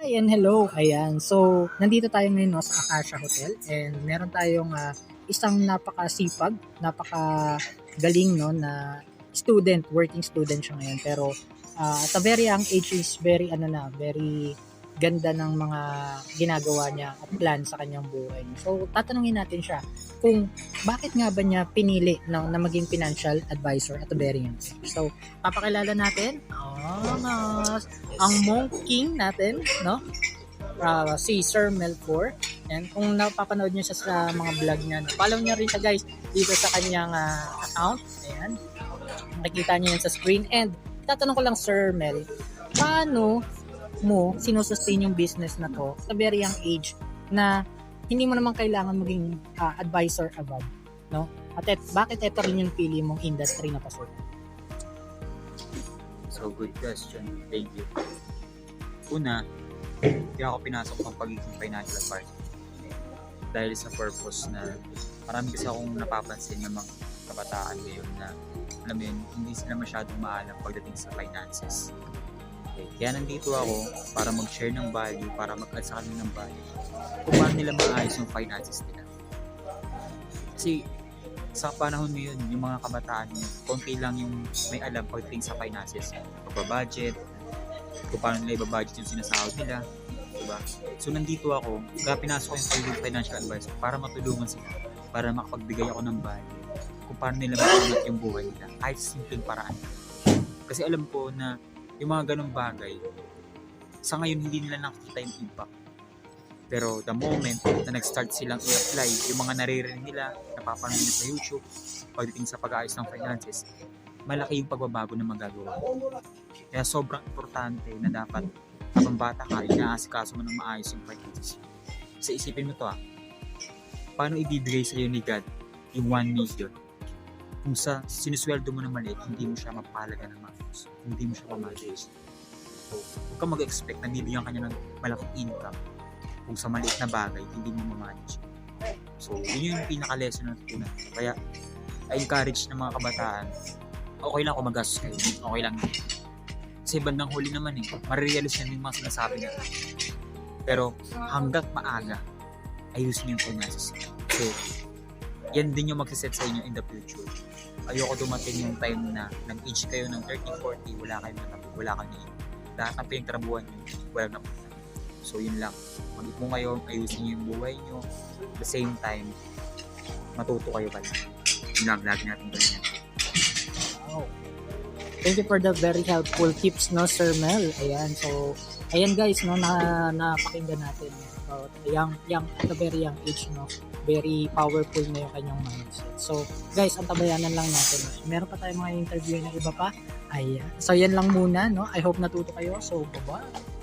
Ayan, hello. Ayan. So, nandito tayo ngayon no, sa Acacia Hotel and meron tayong isang napakasipag, napakagaling no na student, working student siya ngayon pero at a very young age is very ganda ng mga ginagawa niya at plan sa kanyang buhay. So, tatanungin natin siya kung bakit nga ba niya pinili no, na maging financial advisor at a very young age. So, papakilala natin ang Monk King natin, no? Si Sir Melfor. And kung napapanood niyo siya sa mga vlog niya, follow niyo rin siya guys dito sa kanyang account. Ayan. Nakikita niyo yan sa screen. And tatanong ko lang Sir Mel, paano mo sinusustain yung business na to sa very young age na hindi mo naman kailangan maging advisor above, no? At bakit ito rin yung pili mong industry na pasok? So, good question. Thank you. Una, hindi ako pinasok ng pagiging financial advisor. Dahil sa purpose na marami kasi akong napapansin ng mga kabataan ngayon na alam mo yun, hindi sila masyadong maalam pagdating sa finances. Okay. Kaya nandito ako para mag-share ng value, para mag-add sa kanila ng value kung paano nila maayos yung finances nila. Kasi sa panahon ngayon, yung mga kabataan nyo, konti lang yung may alam pagdating sa finances. Pagbabudget, kung paano nila ibabudget yung sinasahod nila. Diba? So nandito ako, kaya pinasok ko yung pagiging financial advisor para matulungan sila, para makapagbigay ako ng value kung paano nila maangat yung buhay nila, kahit simpleng paraan. Kasi alam ko na yung mga ganong bagay, sa ngayon hindi nila nakikita yung impact. Pero the moment na nag-start silang i-apply yung mga naririnig nila, napapanood nila sa YouTube, pagdating sa pag-aayos ng finances, malaki yung pagbabago na magagawa. Kaya sobrang importante na dapat habang bata ka, inaasikaso mo ng maayos yung finances. Kasi isipin mo to paano ibibigay sa iyo ni God yung 1 million? Kung sa sinusweldo mo na maliit, hindi mo siya mapalaga ng maayos. Hindi mo siya mamanage. So, huwag ka mag-expect na bibigyan ka niya ng malaking income kung sa maliit na bagay, hindi mo mamanage. So, yun yung pinaka-lesson na natutunan. Kaya, I encourage ng mga kabataan, okay lang kung magastos kayo. Okay lang. Kasi bandang huli naman marirealize nyo yung mga sinasabi na. Pero, hanggat maaga, ayusin yung finances. Kasi, yan din yung magsiset sa inyo in the future. Ayoko dumating yung time na nag-age kayo ng 30, 40, wala kayong natabi, wala kayong lahat ng pinagtrabuhan nyo, wala na. So yun lang, mag-ipon kayo, ayusin nyo yung buhay nyo, at the same time, matuto kayo pala. Yun lang, lagi natin ganyan. Wow. Thank you for the very helpful tips, no, Sir Mel. Ayan, so, ayan guys, no, napakinggan natin. So, at a very young age, no, very powerful na yung kanyang mindset. So, guys, ang tabayanan lang natin. Meron pa tayong mga interview na iba pa. Ayan. So, yan lang muna, no. I hope natuto kayo. So, bye-bye.